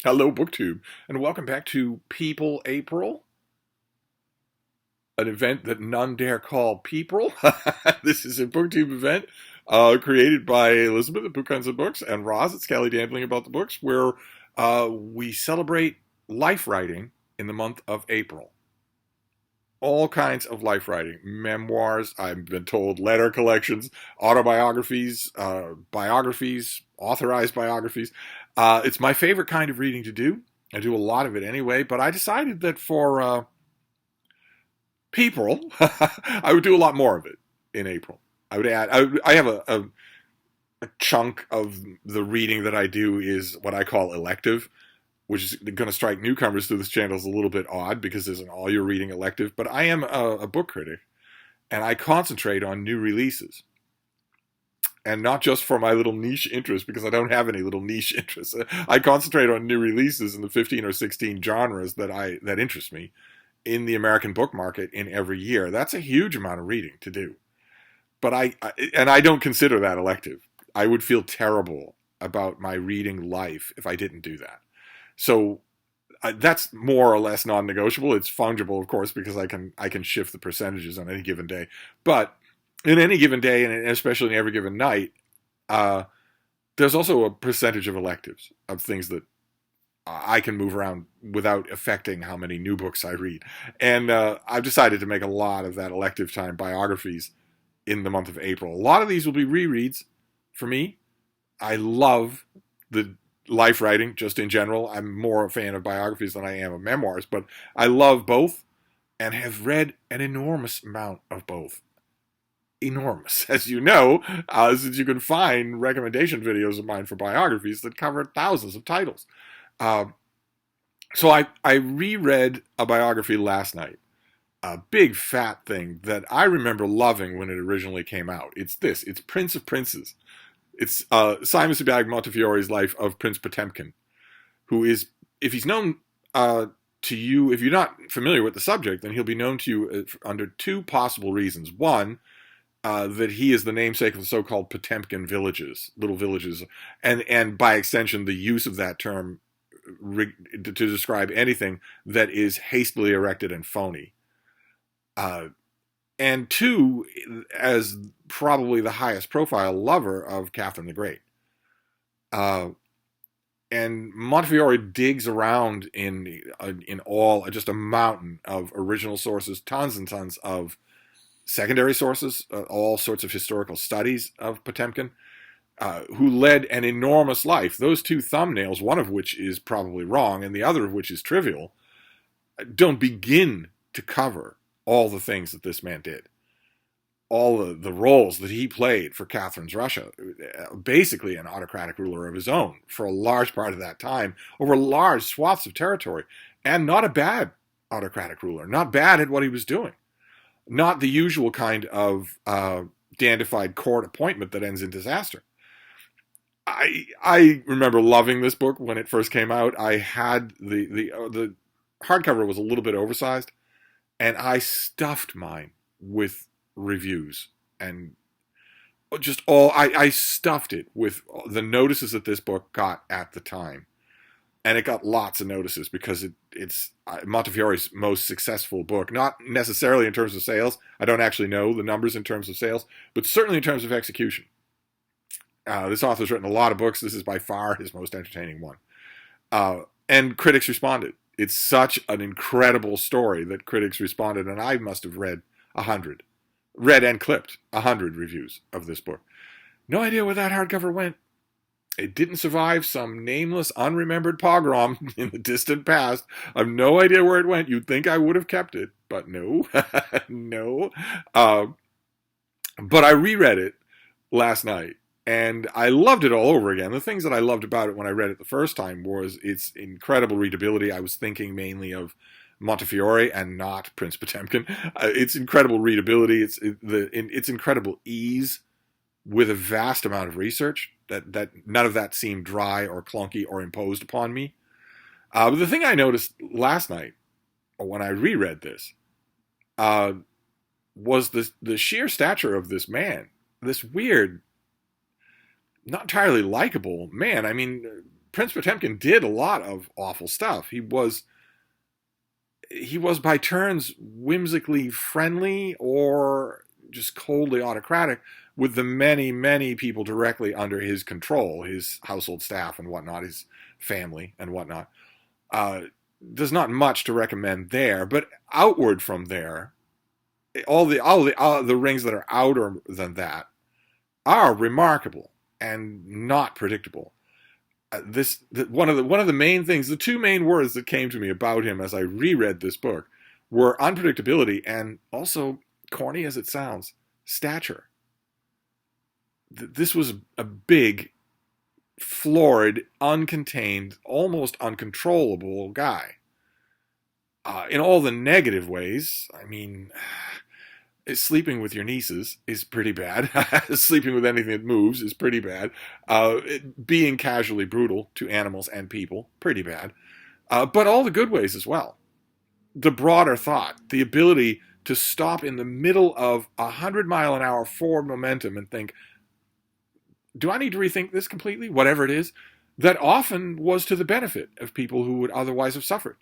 Hello, BookTube, and welcome back to People April, an event that none dare call People. This is a BookTube event created by Elizabeth at Book Kinds of Books and Roz at Scally Dandling About the Books, where we celebrate life writing in the month of April. All kinds of life writing, memoirs, I've been told, letter collections, autobiographies, biographies, authorized biographies. It's my favorite kind of reading to do. I do a lot of it anyway, but I decided that for people, I would do a lot more of it in April. I would add, I have a chunk of the reading that I do is what I call elective, which is going to strike newcomers to this channel as a little bit odd because there's an all you're reading elective. But I am a book critic, and I concentrate on new releases. And not just for my little niche interest, because I don't have any little niche interests. I concentrate on new releases in the 15 or 16 genres that interest me in the American book market in every year. That's a huge amount of reading to do. But I don't consider that elective. I would feel terrible about my reading life if I didn't do that. So that's more or less non-negotiable. It's fungible, of course, because I can shift the percentages on any given day. But in any given day, and especially in every given night, there's also a percentage of electives, of things that I can move around without affecting how many new books I read. And I've decided to make a lot of that elective time biographies in the month of April. A lot of these will be rereads for me. I love the life writing just in general. I'm more a fan of biographies than I am of memoirs, but I love both and have read an enormous amount of both. Enormous, as you know, since you can find recommendation videos of mine for biographies that cover thousands of titles. So I reread a biography last night, a big fat thing that I remember loving when it originally came out. It's Prince of Princes. It's Simon Sebag Montefiore's life of Prince Potemkin, who is, if he's known to you, if you're not familiar with the subject, then he'll be known to you under two possible reasons. One, that he is the namesake of the so-called Potemkin villages, little villages, and by extension, the use of that term to describe anything that is hastily erected and phony. And two, as probably the highest profile lover of Catherine the Great. And Montefiore digs around in all just a mountain of original sources, tons and tons of secondary sources, all sorts of historical studies of Potemkin, who led an enormous life. Those two thumbnails, one of which is probably wrong and the other of which is trivial, don't begin to cover all the things that this man did. All the roles that he played for Catherine's Russia, basically an autocratic ruler of his own for a large part of that time, over large swaths of territory, and not a bad autocratic ruler, not bad at what he was doing. Not the usual kind of dandified court appointment that ends in disaster. I remember loving this book when it first came out. I had the hardcover was a little bit oversized, and I stuffed mine with reviews and just I stuffed it with the notices that this book got at the time. And it got lots of notices because it's Montefiore's most successful book. Not necessarily in terms of sales. I don't actually know the numbers in terms of sales, but certainly in terms of execution. This author's written a lot of books. This is by far his most entertaining one. And critics responded. It's such an incredible story that critics responded, and I must have read and clipped 100 reviews of this book. No idea where that hardcover went. It didn't survive some nameless, unremembered pogrom in the distant past. I have no idea where it went. You'd think I would have kept it, but no. No. But I reread it last night, and I loved it all over again. The things that I loved about it when I read it the first time was its incredible readability. I was thinking mainly of Montefiore and not Prince Potemkin. Its incredible readability, its incredible ease with a vast amount of research. That none of that seemed dry or clunky or imposed upon me. But the thing I noticed last night when I reread this was the sheer stature of this man. This weird, not entirely likable man. I mean, Prince Potemkin did a lot of awful stuff. He was by turns whimsically friendly or just coldly autocratic with the many, many people directly under his control, his household staff and whatnot, his family and whatnot. There's not much to recommend there, but outward from there, all the rings that are outer than that are remarkable and not predictable. One of the main things, the two main words that came to me about him as I reread this book were unpredictability and also, corny as it sounds, stature. This was a big, florid, uncontained, almost uncontrollable guy. In all the negative ways, I mean, sleeping with your nieces is pretty bad. Sleeping with anything that moves is pretty bad. Being casually brutal to animals and people, pretty bad. But all the good ways as well. The broader thought, the ability to stop in the middle of 100-mile-an-hour forward momentum and think, do I need to rethink this completely? Whatever it is, that often was to the benefit of people who would otherwise have suffered.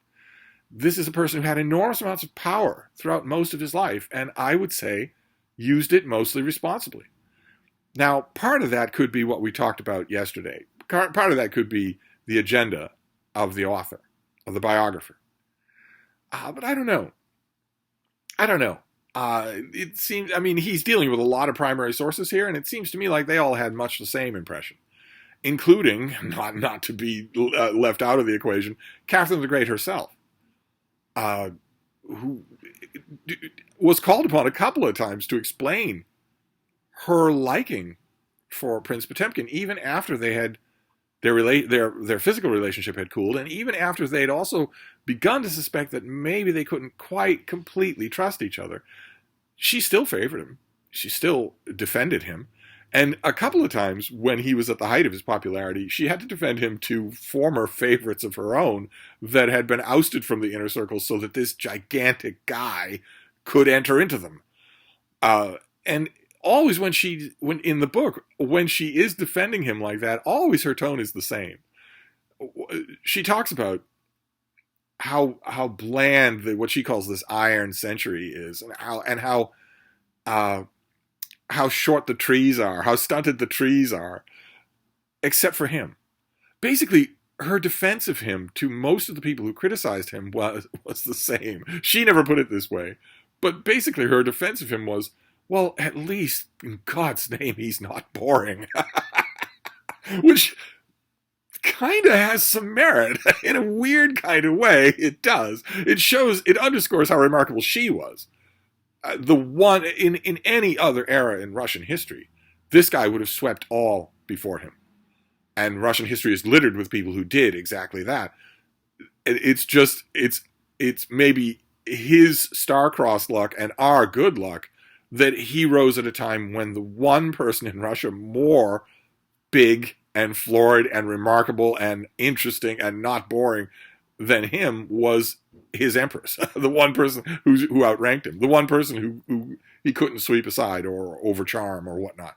This is a person who had enormous amounts of power throughout most of his life, and I would say used it mostly responsibly. Now, part of that could be what we talked about yesterday. Part of that could be the agenda of the author, of the biographer. But I don't know. It seems, I mean, he's dealing with a lot of primary sources here, and it seems to me like they all had much the same impression, including, not to be left out of the equation, Catherine the Great herself. Who was called upon a couple of times to explain her liking for Prince Potemkin, even after they had their physical relationship had cooled, and even after they had also begun to suspect that maybe they couldn't quite completely trust each other. She still favored him. She still defended him. And a couple of times when he was at the height of his popularity, she had to defend him to former favorites of her own that had been ousted from the inner circle so that this gigantic guy could enter into them. And always when in the book, when she is defending him like that, always her tone is the same. She talks about how bland what she calls this iron century is, and how short the trees are, how stunted the trees are, except for him. Basically, her defense of him to most of the people who criticized him was the same. She never put it this way, but basically her defense of him was, well, at least, in God's name, he's not boring. Which kind of has some merit. In a weird kind of way, it does. It underscores how remarkable she was. The one in any other era in Russian history, this guy would have swept all before him. And Russian history is littered with people who did exactly that. It's maybe his star-crossed luck and our good luck that he rose at a time when the one person in Russia more big and florid and remarkable and interesting and not boring than him was his empress, the one person who outranked him, the one person who he couldn't sweep aside or overcharm or whatnot.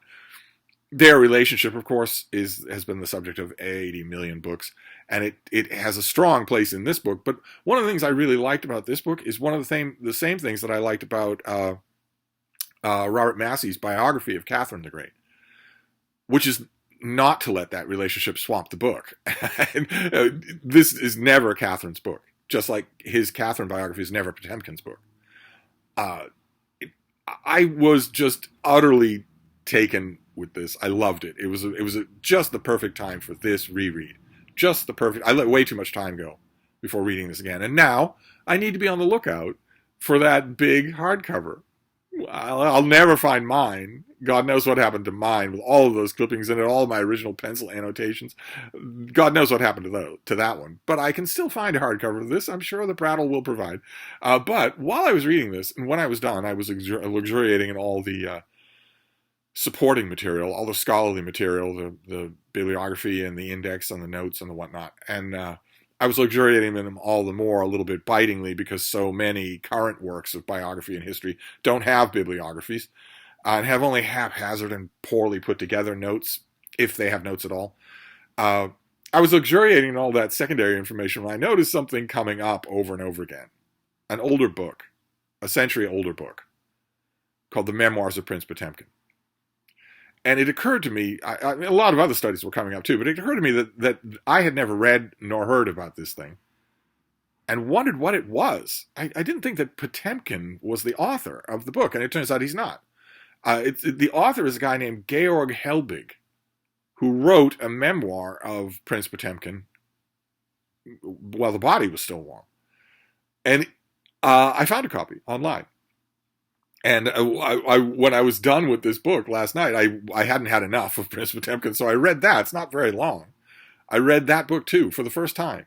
Their relationship, of course, has been the subject of 80 million books, and it has a strong place in this book. But one of the things I really liked about this book is one of the same things that I liked about Robert Massey's biography of Catherine the Great, which is not to let that relationship swamp the book. And, this is never Catherine's book, just like his Catherine biography is never Potemkin's book. I was just utterly taken with this. I loved it. It was just the perfect time for this reread. Just the perfect. I let way too much time go before reading this again, and now I need to be on the lookout for that big hardcover. I'll never find mine. God knows what happened to mine with all of those clippings in it, all of my original pencil annotations. God knows what happened to that one. But I can still find a hardcover of this. I'm sure the Prattle will provide. But while I was reading this, and when I was done, I was luxuriating in all the supporting material, all the scholarly material, the bibliography and the index and the notes and the whatnot. And I was luxuriating in them all the more, a little bit bitingly, because so many current works of biography and history don't have bibliographies and have only haphazard and poorly put together notes, if they have notes at all. I I was luxuriating in all that secondary information when I noticed something coming up over and over again. An older book, a century older book, called The Memoirs of Prince Potemkin. And it occurred to me, a lot of other studies were coming up too, but it occurred to me that I had never read nor heard about this thing and wondered what it was. I didn't think that Potemkin was the author of the book, and it turns out he's not. The author is a guy named Georg Helbig, who wrote a memoir of Prince Potemkin while the body was still warm. And I found a copy online. And when I was done with this book last night, I hadn't had enough of Prince Potemkin, so I read that. It's not very long. I read that book too for the first time.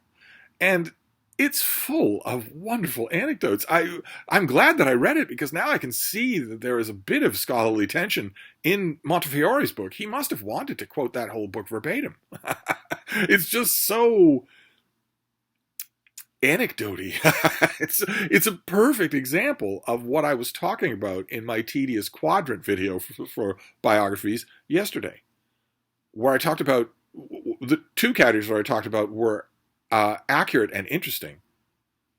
And it's full of wonderful anecdotes. I'm glad that I read it because now I can see that there is a bit of scholarly tension in Montefiore's book. He must have wanted to quote that whole book verbatim. It's just so anecdote-y. It's a perfect example of what I was talking about in my tedious quadrant video for biographies yesterday, where I talked about the two categories where I talked about were accurate and interesting,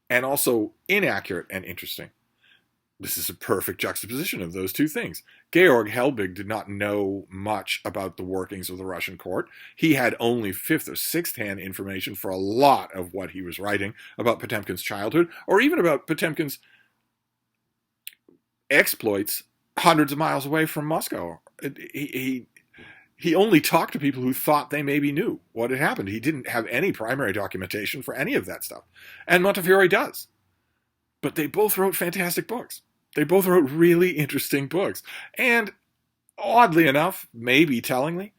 and also inaccurate and interesting. This is a perfect juxtaposition of those two things. Georg Helbig did not know much about the workings of the Russian court. He had only fifth or sixth hand information for a lot of what he was writing about Potemkin's childhood, or even about Potemkin's exploits hundreds of miles away from Moscow. He only talked to people who thought they maybe knew what had happened. He didn't have any primary documentation for any of that stuff. And Montefiore does. But they both wrote fantastic books. They both wrote really interesting books. And oddly enough, maybe tellingly,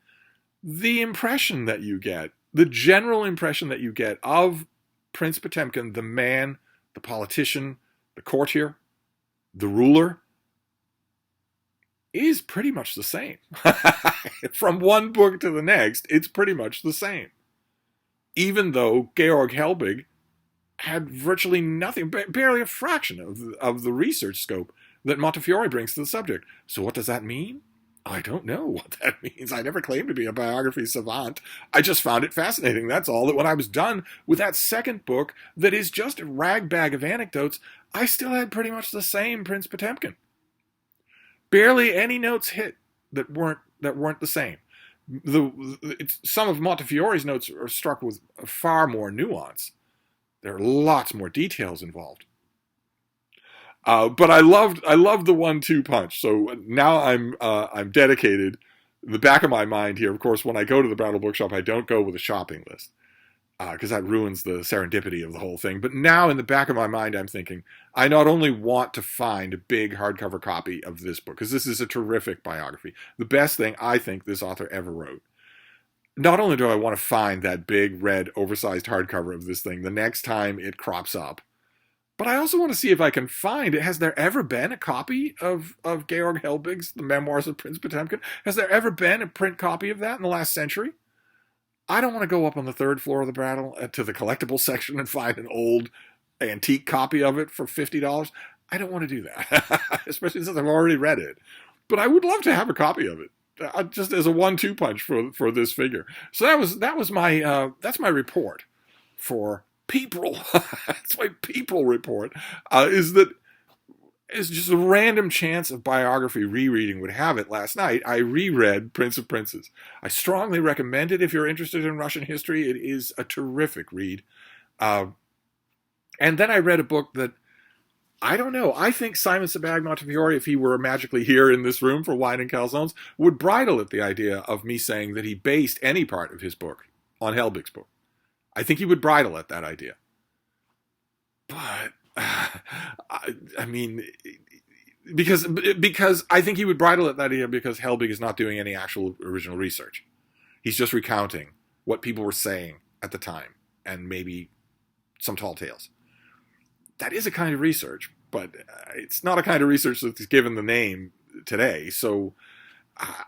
the impression that you get, the general impression that you get of Prince Potemkin, the man, the politician, the courtier, the ruler, is pretty much the same. From one book to the next, it's pretty much the same. Even though Georg Helbig had virtually nothing, barely a fraction of the research scope that Montefiore brings to the subject. So what does that mean? I don't know what that means. I never claimed to be a biography savant. I just found it fascinating. That's all. That when I was done with that second book that is just a ragbag of anecdotes, I still had pretty much the same Prince Potemkin. Barely any notes hit that weren't the same. Some of Montefiore's notes are struck with far more nuance. There are lots more details involved. But I loved the 1-2 punch. So now I'm dedicated. In the back of my mind here, of course, when I go to the Brattle Bookshop, I don't go with a shopping list because that ruins the serendipity of the whole thing. But now in the back of my mind, I'm thinking, I not only want to find a big hardcover copy of this book, because this is a terrific biography, the best thing I think this author ever wrote. Not only do I want to find that big, red, oversized hardcover of this thing the next time it crops up, but I also want to see if I can find it. Has there ever been a copy of Georg Helbig's The Memoirs of Prince Potemkin? Has there ever been a print copy of that in the last century? I don't want to go up on the third floor of the Brattle to the collectibles section and find an old antique copy of it for $50. I don't want to do that, especially since I've already read it. But I would love to have a copy of it. Just as a 1-2 punch for this figure. So that's my report for People. That's my People report. Is just a random chance of biography rereading would have it. Last night I reread Prince of Princes. I strongly recommend it if you're interested in Russian history. It is a terrific read. And then I read a book that I don't know. I think Simon Sebag Montefiore, if he were magically here in this room for Wine and Calzones, would bridle at the idea of me saying that he based any part of his book on Helbig's book. I think he would bridle at that idea. But, I mean, because I think he would bridle at that idea because Helbig is not doing any actual original research. He's just recounting what people were saying at the time and maybe some tall tales. That is a kind of research, but it's not a kind of research that's given the name today. So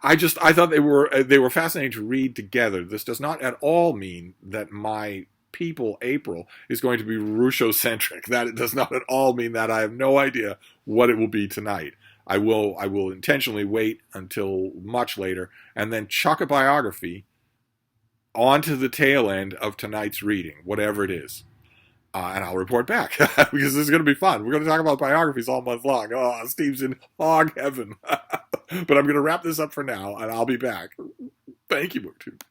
I thought they were fascinating to read together. This does not at all mean that my People April is going to be Rousseau-centric. That it does not at all mean that. I have no idea what it will be tonight. I will intentionally wait until much later and then chuck a biography on to the tail end of tonight's reading, whatever it is. And I'll report back because this is going to be fun. We're going to talk about biographies all month long. Oh, Steve's in hog heaven. But I'm going to wrap this up for now, and I'll be back. Thank you, BookTube.